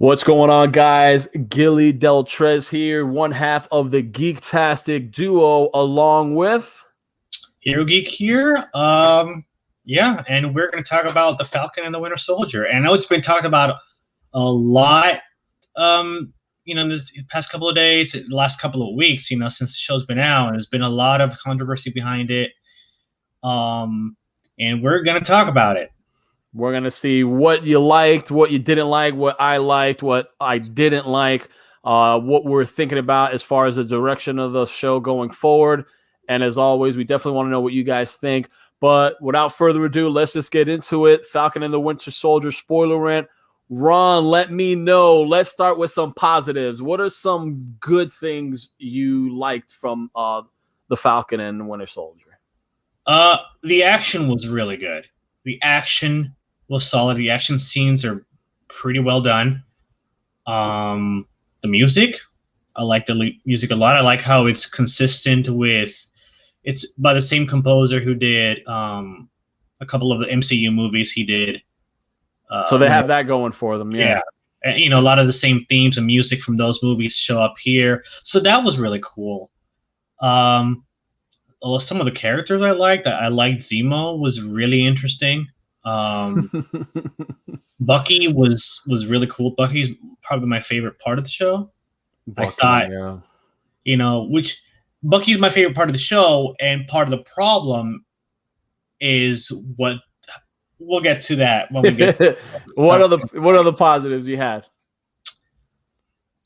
What's going on, guys? Gilly Deltrez here, one half of the GEEKTASTIC Duo, along with Hero Geek here. And we're going to talk about the Falcon and the Winter Soldier. And I know it's been talked about a lot, this past couple of days, the last couple of weeks, since the show's been out. And there's been a lot of controversy behind it. And we're going to talk about it. We're going to see what you liked, what you didn't like, what I liked, what I didn't like, what we're thinking about as far as the direction of the show going forward. And as always, we definitely want to know what you guys think. But without further ado, let's just get into it. Falcon and the Winter Soldier spoiler rant. Ron, let me know. Let's start with some positives. What are some good things you liked from the Falcon and the Winter Soldier? The action was really good. The action was solid. The action scenes are pretty well done. The music, I like the music a lot. I like how it's consistent with. It's by the same composer who did a couple of the MCU movies. He did. So they have that going for them, yeah. And, a lot of the same themes and music from those movies show up here. So that was really cool. Some of the characters I liked. I liked Zemo, was really interesting. Bucky was really cool. Bucky's probably my favorite part of the show. Bucky, I thought, which Bucky's my favorite part of the show, and part of the problem is what we'll get to that when we get. What are the positives you had?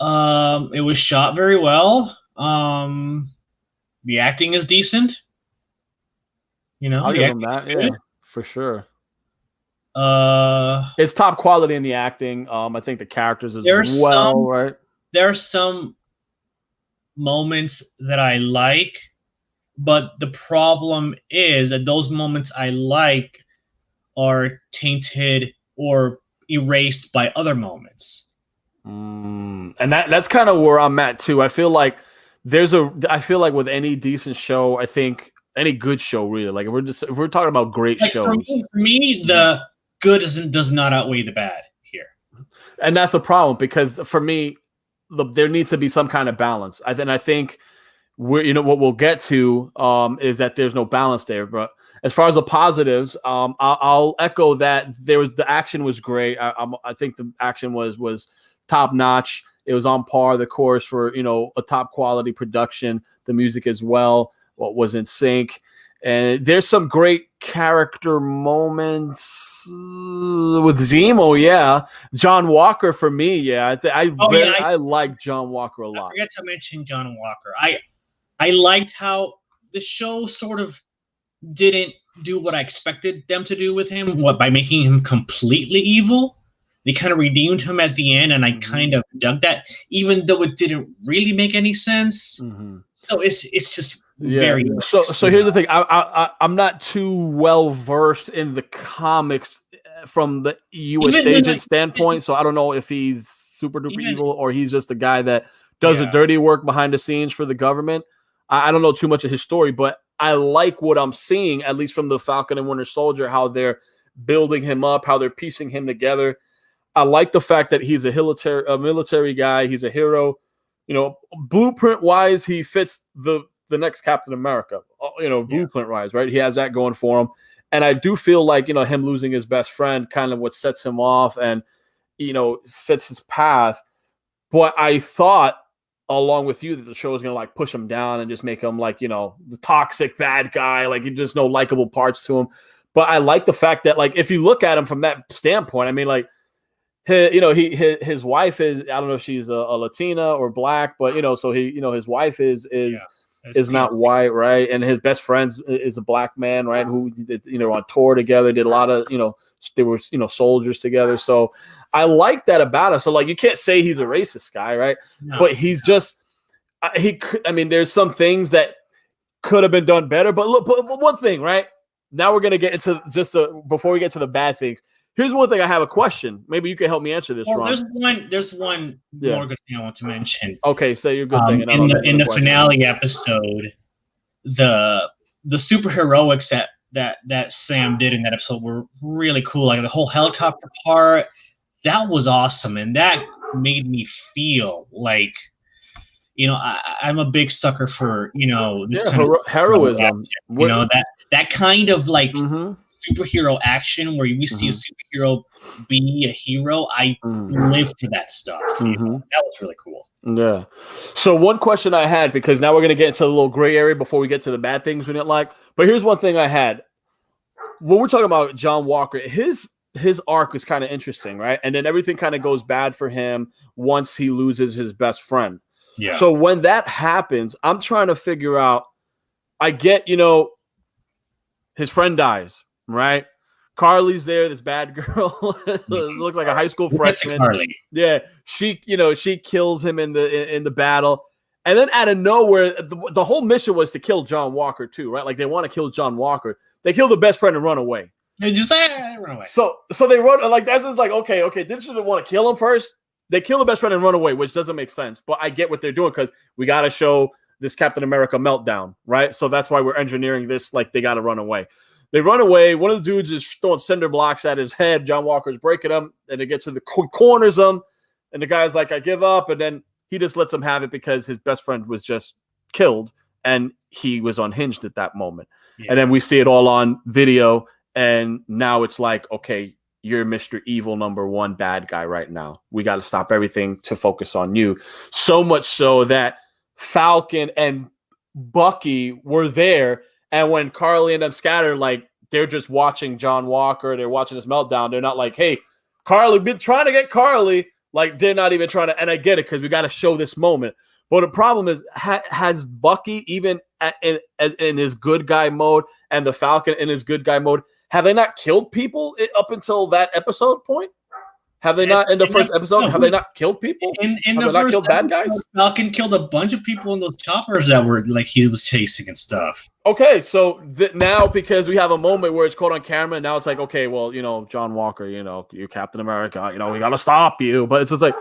It was shot very well. The acting is decent. I'll give them that. Yeah, for sure. It's top quality in the acting. I think the characters as well, right? There are some moments that I like, but the problem is that those moments I like are tainted or erased by other moments. And that's kind of where I'm at too. I feel like with any decent show, I think any good show really, like if we're talking about great shows. For me, the good does not outweigh the bad here. And that's the problem, because for me, there needs to be some kind of balance. I think what we'll get to is that there's no balance there. But as far as the positives, I'll echo that the action was great. I think the action was top notch. It was on par, the chorus for a top quality production. The music as well was in sync. And there's some great character moments with Zemo, yeah. John Walker for me, yeah. I like John Walker a lot. I forgot to mention John Walker. I liked how the show sort of didn't do what I expected them to do with him. By making him completely evil. They kind of redeemed him at the end, and I kind of dug that, even though it didn't really make any sense. Mm-hmm. So it's just. Yeah. So here's the thing. I'm not too well versed in the comics from the U.S. agent standpoint, so I don't know if he's super duper evil or he's just a guy that does the dirty work behind the scenes for the government. I don't know too much of his story, but I like what I'm seeing, at least from the Falcon and Winter Soldier, how they're building him up, how they're piecing him together. I like the fact that he's a military guy. He's a hero. Blueprint-wise, he fits the next Captain America, blueprint-wise, right? He has that going for him. And I do feel like, him losing his best friend kind of what sets him off and, sets his path. But I thought, along with you, that the show was going to, push him down and just make him, the toxic bad guy. Just no likable parts to him. But I like the fact that, if you look at him from that standpoint, I mean, his wife is, I don't know if she's a Latina or black, but, so his wife is not white, right? And his best friend is a black man, right? Who on tour together, did a lot of they were soldiers together. So I like that about him. So you can't say he's a racist guy, right? No. But he's just there's some things that could have been done better. But look, but one thing, right? Now we're gonna get into before we get to the bad things. Here's one thing I have a question. Maybe you can help me answer this, Ron. There's one more good thing I want to mention. Okay, say your good thing. And in the finale episode, the superheroics that Sam did in that episode were really cool. The whole helicopter part, that was awesome, and that made me feel like, I'm a big sucker for, this kind of heroism. action, that kind of like mm-hmm. superhero action where we see a superhero be a hero. I live for that stuff. Mm-hmm. That was really cool. Yeah. So one question I had, because now we're going to get into the little gray area before we get to the bad things we didn't like. But here's one thing I had. When we're talking about John Walker, his arc is kind of interesting, right? And then everything kind of goes bad for him once he loses his best friend. Yeah. So when that happens, I'm trying to figure out, I get, his friend dies, right? Carly's there, this bad girl. Looks like a high school freshman. Carly. Yeah, she kills him in the battle. And then out of nowhere, the whole mission was to kill John Walker too, right? Like they want to kill John Walker. They kill the best friend and run away. They just run away. So they run, like that's just like, okay. Didn't you want to kill him first? They kill the best friend and run away, which doesn't make sense. But I get what they're doing because we got to show this Captain America meltdown, right? So that's why we're engineering this, like they got to run away. They run away. One of the dudes is throwing cinder blocks at his head. John Walker's breaking them, and it gets to the corners him. And the guy's like, I give up. And then he just lets him have it because his best friend was just killed, and he was unhinged at that moment. Yeah. And then we see it all on video, and now it's like, okay, you're Mr. Evil #1 bad guy right now. We got to stop everything to focus on you. So much so that Falcon and Bucky were there, and when Carly and them scatter, like they're just watching John Walker, they're watching this meltdown. They're not like, hey, Carly, been trying to get Carly. Like they're not even trying to, and I get it because we got to show this moment. But the problem is, has Bucky even in his good guy mode and the Falcon in his good guy mode, have they not killed people up until that episode point? Have they not in the first episode? Have they not killed people? In have the they not first killed bad guys? Falcon killed a bunch of people in those choppers that were like he was chasing and stuff. Okay, so now because we have a moment where it's caught on camera, and now it's like, okay, well, John Walker, you're Captain America, we got to stop you. But it's just like,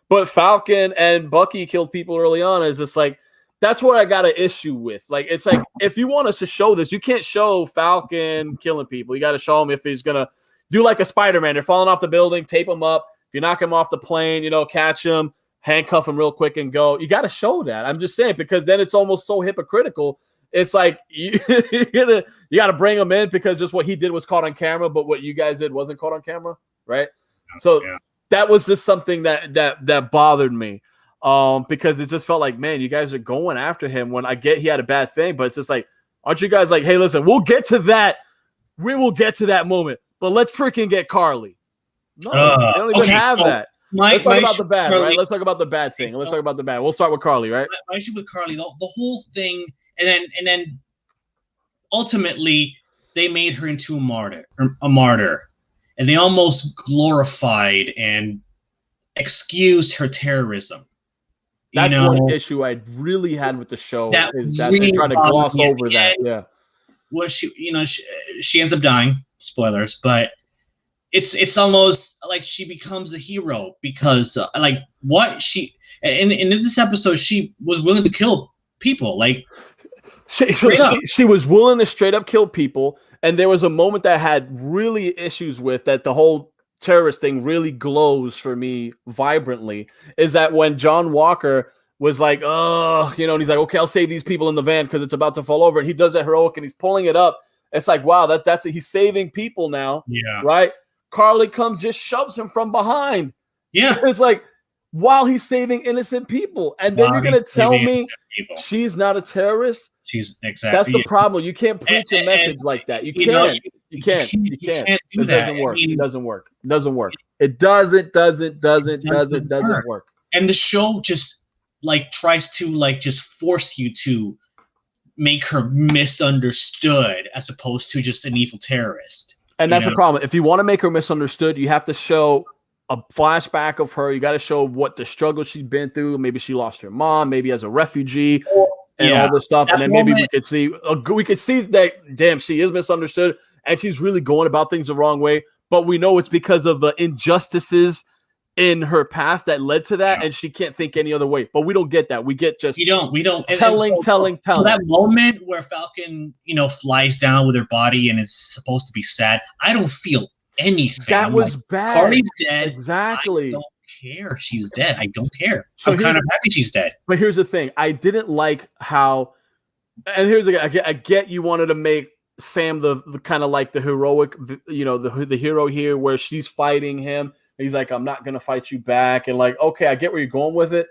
but Falcon and Bucky killed people early on. Is just like, that's what I got an issue with. Like, it's like, if you want us to show this, you can't show Falcon killing people. You got to show him if he's going to do like a Spider-Man. They're falling off the building, tape him up. If you knock him off the plane, catch him, handcuff him real quick and go. You got to show that. I'm just saying, because then it's almost so hypocritical. It's like you got to bring him in because just what he did was caught on camera, but what you guys did wasn't caught on camera, right? So that was just something that bothered me, because it just felt like, man, you guys are going after him when I get he had a bad thing, but it's just like, aren't you guys like, hey, listen, we'll get to that. We will get to that moment, but let's freaking get Carly. No, they don't even have that. Let's talk about the bad, Carly, right? Let's talk about the bad thing. Let's talk about the bad. We'll start with Carly, right? My issue with Carly, the whole thing, and then ultimately they made her into a martyr, and they almost glorified and excused her terrorisam. That's one issue I really had with the show, is that they're trying to gloss over that. Yeah. Well, she ends up dying. Spoilers, but it's almost like she becomes a hero because like what she in this episode she was willing to kill people. Like she was willing to straight up kill people, and there was a moment that I had really issues with that. The whole terrorist thing really glows for me vibrantly. Is that when John Walker was like, oh, and he's like, okay, I'll save these people in the van because it's about to fall over, and he does that heroic and he's pulling it up. It's like, wow, that's it. He's saving people now. Yeah. Right? Carly comes, just shoves him from behind. Yeah. It's like, while he's saving innocent people. And then you're going to tell me she's not a terrorist? She's exactly. That's the problem. You can't preach a message like that. You can't. You can't. It doesn't work. It doesn't work. It doesn't work. It doesn't work. And the show just like tries to like just force you to make her misunderstood as opposed to just an evil terrorist. And that's the problem. If you want to make her misunderstood, you have to show a flashback of her. You got to show what the struggle she's been through. Maybe she lost her mom, maybe as a refugee, and all this stuff. And then maybe we could see that, damn, she is misunderstood and she's really going about things the wrong way. But we know it's because of the injustices in her past that led to that, and she can't think any other way. But we don't get that. We get just we don't telling. So that moment where Falcon, flies down with her body and is supposed to be sad, I don't feel anything. That was bad. Carly's dead. Exactly. I don't care if she's dead. I don't care. So I'm kind of happy she's dead. But here's the thing. I didn't like how, and here's the thing. I get you wanted to make Sam the kind of like the heroic, the hero here, where she's fighting him. He's like, I'm not going to fight you back. And like, okay, I get where you're going with it.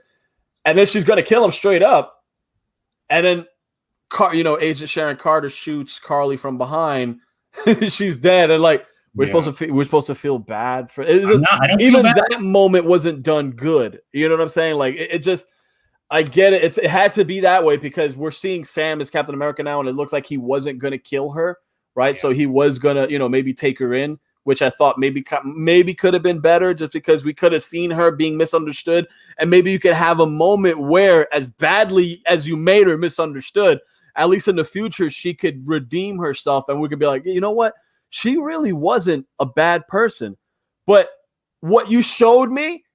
And then she's going to kill him straight up. And then, Agent Sharon Carter shoots Carly from behind. She's dead. And like, we're supposed to feel bad for it. I don't even feel bad. That moment wasn't done good. You know what I'm saying? Like it just, I get it. It had to be that way because we're seeing Sam as Captain America now, and it looks like he wasn't going to kill her, right? Yeah. So he was going to, maybe take her in, which I thought maybe could have been better just because we could have seen her being misunderstood. And maybe you could have a moment where, as badly as you made her misunderstood, at least in the future, she could redeem herself. And we could be like, you know what? She really wasn't a bad person. But what you showed me,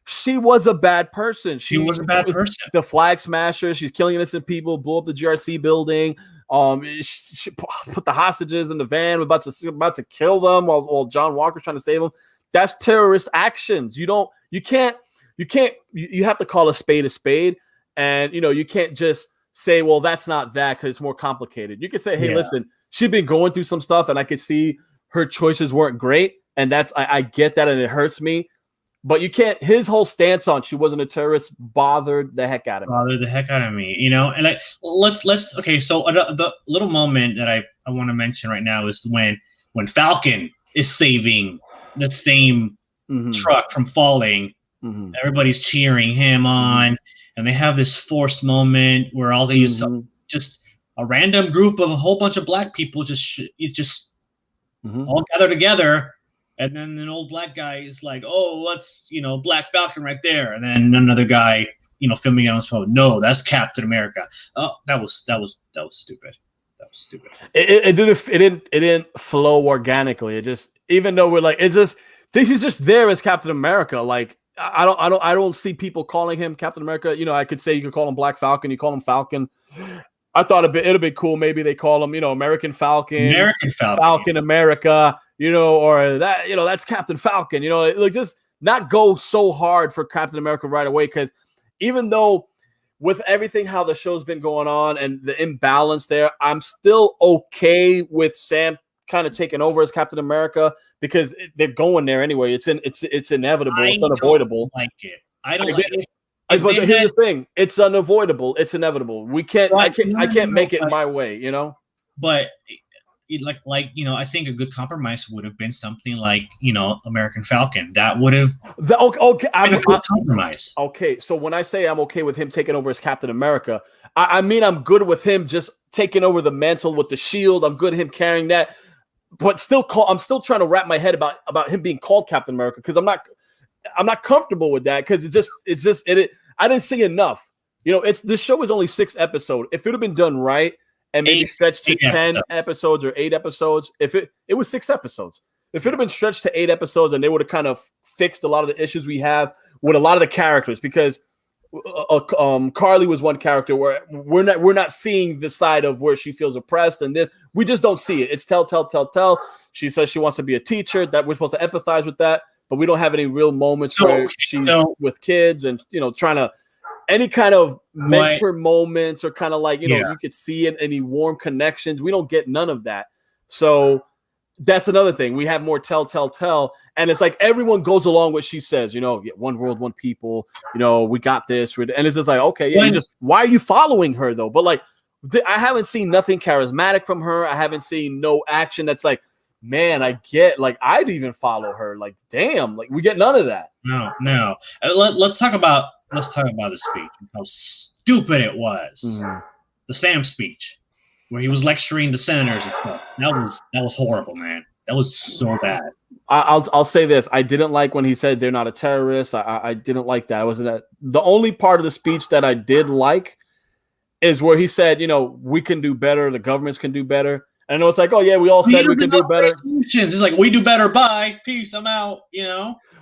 she was a bad person. She was a bad person. The flag smasher. She's killing innocent people, blew up the GRC building. She put the hostages in the van, about to kill them while John Walker's trying to save them. That's terrorist actions. You have to call a spade, and you can't just say, well, that's not that because it's more complicated. You could say, hey, listen, she's been going through some stuff, and I could see her choices weren't great, and I get that, and it hurts me. But you can't. His whole stance on she wasn't a terrorist bothered the heck out of me. And like let's okay. So the little moment that I want to mention right now is when Falcon is saving the same truck from falling. Mm-hmm. Everybody's cheering him on, and they have this forced moment where all these just a random group of a whole bunch of black people just all gather together. And then an old black guy is like, oh, let's, Black Falcon right there. And then another guy, filming it on his phone. No, that's Captain America. Oh, that was stupid. That was stupid. It didn't flow organically. It just, even though we're like, he's just there as Captain America. Like, I don't see people calling him Captain America. I could say you could call him Black Falcon. You call him Falcon. I thought it'd be cool. Maybe they call him, American Falcon. Falcon America. Or that, that's Captain Falcon, like just not go so hard for Captain America right away. Cause even though with everything, how the show's been going on and the imbalance there, I'm still okay with Sam kind of taking over as Captain America because they're going there anyway. It's inevitable. It's unavoidable. I don't like it. I don't like it. But here's the thing. It's unavoidable. It's inevitable. I can't make it my way, But I think a good compromise would have been something like, American Falcon. That would have been a good compromise. Okay, so when I say I'm okay with him taking over as Captain America, I mean I'm good with him just taking over the mantle with the shield. I'm good with him carrying that, but I'm still trying to wrap my head about him being called Captain America because I'm not comfortable with that because I didn't see enough. This show is only 6 episodes. If it would have been done right. And maybe stretched to 10 episodes or 8 episodes. If it was 6 episodes, if it had been stretched to 8 episodes, and they would have kind of fixed a lot of the issues we have with a lot of the characters, because Carly was one character where we're not seeing the side of where she feels oppressed, and this we just don't see it. It's tell. She says she wants to be a teacher. That we're supposed to empathize with that, but we don't have any real moments where she's with kids and trying to. Any kind of mentor moments or kind of like, you could see any warm connections. We don't get none of that. So that's another thing. We have more tell. And it's like everyone goes along what she says, one world, one people, we got this. And it's just like, okay, why are you following her though? But like, I haven't seen nothing charismatic from her. I haven't seen no action that's like, man, I get, like, I'd even follow her. Like, damn, like we get none of that. No. Let's talk about the speech and how stupid it was. The Sam speech, where he was lecturing the senators and stuff. That was horrible, man. That was so bad. I'll say this: I didn't like when he said they're not a terrorist. I didn't like that. The only part of the speech that I did like is where he said, we can do better. The governments can do better. And I know it's like, oh yeah, we all said we can do better. It's like we do better. Bye, peace. I'm out.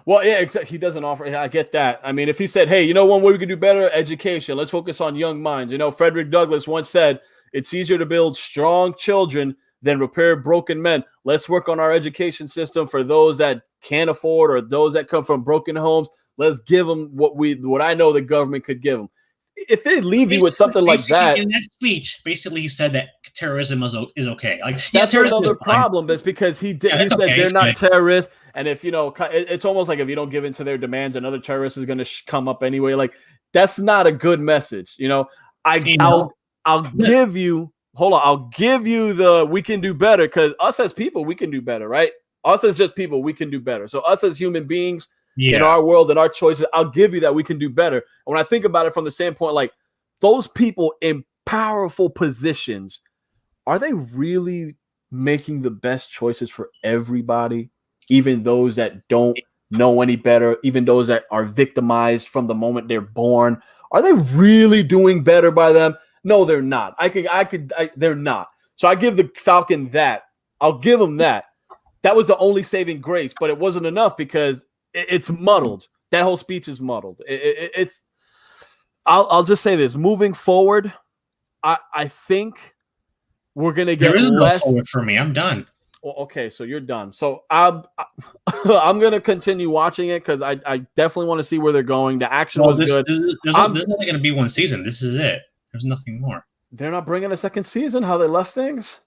Well, yeah, exactly. He doesn't offer. I get that. I mean, if he said, hey, one way we can do better, education. Let's focus on young minds. Frederick Douglass once said, it's easier to build strong children than repair broken men. Let's work on our education system for those that can't afford or those that come from broken homes. Let's give them what I know the government could give them. If they leave you with something like that, in that speech, basically he said that terrorism is okay. Like that's another problem. That's because he said okay, they're not terrorists, and if it's almost like if you don't give in to their demands, another terrorist is going to come up anyway. Like that's not a good message. I'll give you. Hold on, I'll give you the we can do better because us as people we can do better, right? Us as just people we can do better. So us as human beings. In our world and our choices, I'll give you that we can do better. And when I think about it from the standpoint, like those people in powerful positions, are they really making the best choices for everybody? Even those that don't know any better, even those that are victimized from the moment they're born, are they really doing better by them? No, they're not. They're not. So I give the Falcon that. I'll give him that. That was the only saving grace, but it wasn't enough because it's muddled. That whole speech is muddled. I'll just say this. Moving forward, I think we're gonna get less. No forward for me. I'm done. Well, okay, so you're done. So I'm gonna continue watching it because I definitely want to see where they're going. The action was good. There's only gonna be one season. This is it. There's nothing more. They're not bringing a second season. How they left things?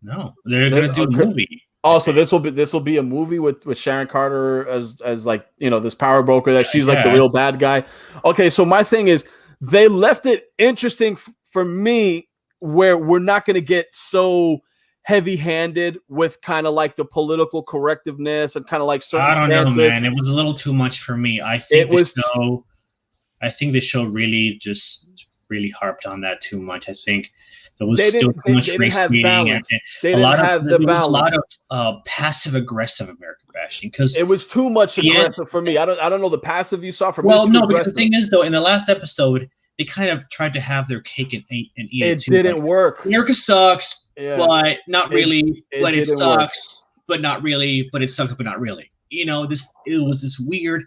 No, they're gonna do a movie. Oh, so this will be a movie with Sharon Carter as like this power broker that she's like the real bad guy. Okay, so my thing is they left it interesting for me where we're not going to get so heavy-handed with kind of like the political correctiveness and kind of like certain I don't know, man. It was a little too much for me. I think the show really harped on that too much. I think there was still too much race baiting. There was a lot of passive-aggressive American bashing because it was too much aggressive for me. I don't know the passive you saw from me. Well, no, because the thing is, though, in the last episode, they kind of tried to have their cake and eat it too. It didn't work. America sucks, but not really. But it sucks, but not really. But it sucks, but not really. It was this weird,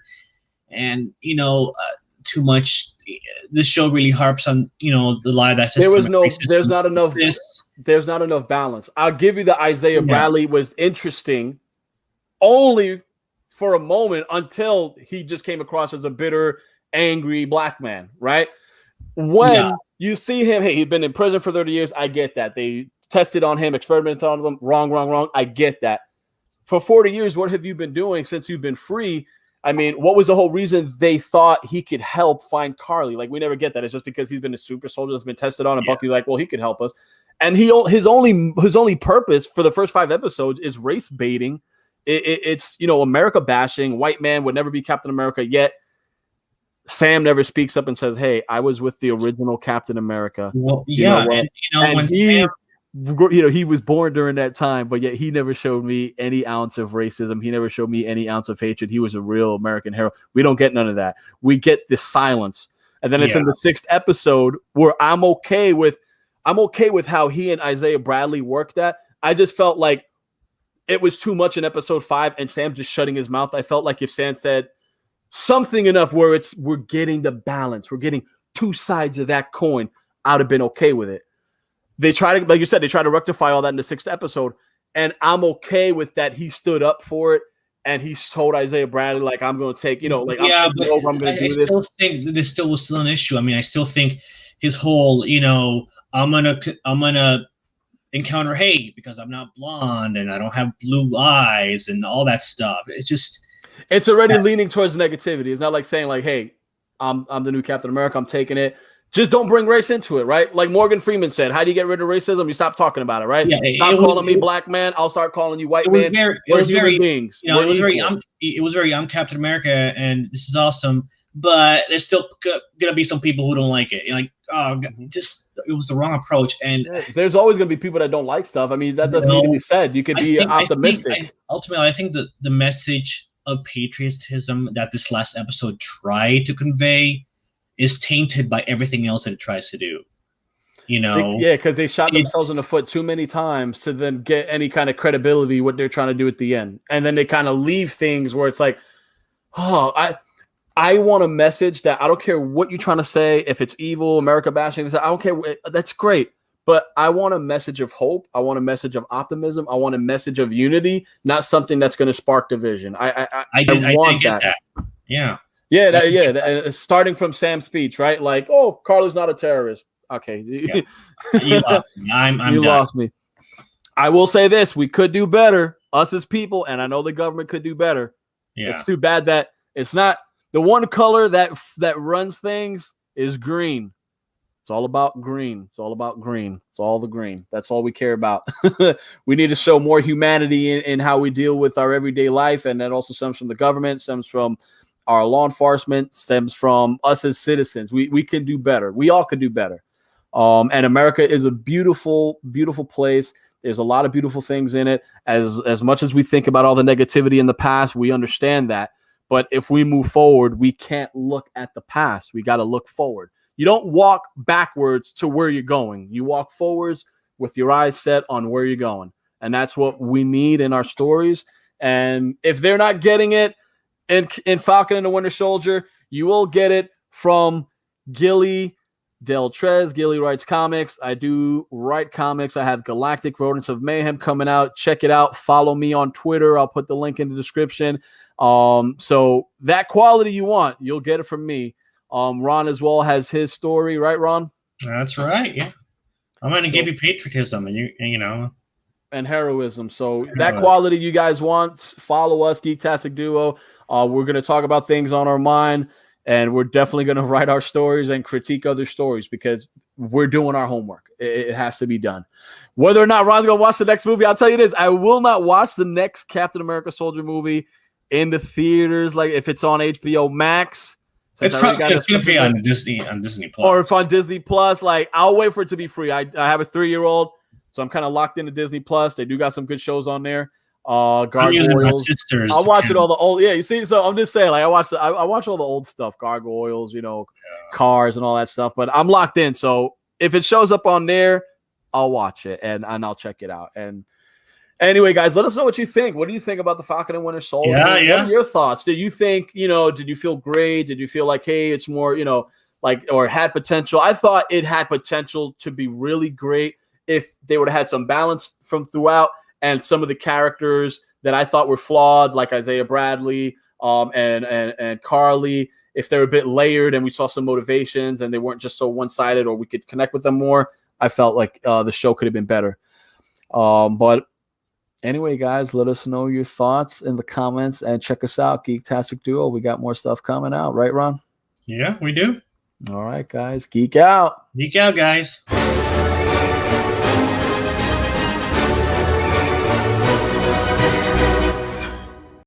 and too much. This show really harps on the lie that there's not enough balance. I'll give you the Isaiah Bradley was interesting only for a moment until he just came across as a bitter, angry black man, right? When you see him, hey, he's been in prison for 30 years. I get that. They tested on him, experimented on him. Wrong. I get that. For 40 years, what have you been doing since you've been free? I mean, what was the whole reason they thought he could help find Carly? Like, we never get that. It's just because he's been a super soldier that's been tested on, and Bucky's like, well, he could help us. And his only purpose for the first 5 episodes is race baiting. It's America bashing. White man would never be Captain America. Yet Sam never speaks up and says, "Hey, I was with the original Captain America." Well, he was born during that time, but yet he never showed me any ounce of racism. He never showed me any ounce of hatred. He was a real American hero. We don't get none of that. We get this silence. And then it's in the 6th episode where I'm okay with how he and Isaiah Bradley worked that. I just felt like it was too much in episode 5 and Sam just shutting his mouth. I felt like if Sam said something enough where we're getting the balance, we're getting 2 sides of that coin, I'd have been okay with it. They try to, like you said, to rectify all that in the 6th episode, and I'm okay with that. He stood up for it, and he told Isaiah Bradley, like, I'm going to take, I'm going to do this. I still think that this was still an issue. I mean, I still think his whole, I'm gonna encounter hate because I'm not blonde and I don't have blue eyes and all that stuff. It's already leaning towards negativity. It's not like saying like, hey, I'm the new Captain America. I'm taking it. Just don't bring race into it, right? Like Morgan Freeman said, how do you get rid of racism? You stop talking about it, right? Yeah, stop calling me black man. I'll start calling you white man. We're human beings. It was very, I'm Captain America, and this is awesome. But there's still gonna be some people who don't like it. It was the wrong approach. And there's always gonna be people that don't like stuff. I mean, that doesn't need to be said. You could be optimistic. Ultimately, I think the message of patriotism that this last episode tried to convey is tainted by everything else that it tries to do. Because they shot themselves in the foot too many times to then get any kind of credibility what they're trying to do at the end, and then they kind of leave things where it's like, I want a message that I don't care what you're trying to say. If it's evil, America bashing, I don't care. That's great. But I want a message of hope. I want a message of optimism. I want a message of unity, not something that's going to spark division. I want that. Yeah. Starting from Sam's speech, right? Like, oh, Carla's not a terrorist. Okay, you lost me. I'm you done. lost me. I will say this: we could do better, us as people, and I know the government could do better. Yeah. It's too bad that it's not the one color that runs things is green. It's all about green. It's all about green. It's all the green. That's all we care about. We need to show more humanity in how we deal with our everyday life, and that also stems from the government, stems from our law enforcement, stems from us as citizens. We can do better. We all can do better. And America is a beautiful, beautiful place. There's a lot of beautiful things in it. As much as we think about all the negativity in the past, we understand that. But if we move forward, we can't look at the past. We got to look forward. You don't walk backwards to where you're going. You walk forwards with your eyes set on where you're going. And that's what we need in our stories. And if they're not getting it in Falcon and the Winter Soldier, you will get it from Gilly Deltrez. Gilly writes comics. I do write comics. I have Galactic Rodents of Mayhem coming out. Check it out. Follow me on Twitter. I'll put the link in the description. So that quality you want, you'll get it from me. Ron as well has his story, right, Ron? That's right. Yeah, I'm going to give you patriotism, and you know, and heroism. So that quality you guys want, follow us, Geektastic Duo. We're going to talk about things on our mind, and we're definitely going to write our stories and critique other stories because we're doing our homework. It has to be done. Whether or not Ron's going to watch the next movie, I'll tell you this: I will not watch the next Captain America Soldier movie in the theaters, like if it's on HBO Max. It's going to be on Disney Plus. Or if on Disney Plus, like I'll wait for it to be free. I have a 3-year-old, so I'm kind of locked into Disney Plus. They do got some good shows on there. Gargoyles. I'll watch it all the old. Yeah, you see. So I'm just saying, like I watch all the old stuff, Gargoyles, Cars and all that stuff. But I'm locked in. So if it shows up on there, I'll watch it and I'll check it out. And anyway, guys, let us know what you think. What do you think about the Falcon and Winter Soldier? Yeah. What are your thoughts? Did you think, did you feel great? Did you feel like, hey, it's more, or had potential? I thought it had potential to be really great if they would have had some balance from throughout and some of the characters that I thought were flawed, like Isaiah Bradley and Carly, if they're a bit layered and we saw some motivations and they weren't just so one-sided or we could connect with them more, I felt like the show could have been better. But anyway, guys, let us know your thoughts in the comments and check us out, Geektastic Duo. We got more stuff coming out, right, Ron? Yeah, we do. All right, guys, geek out. Geek out, guys.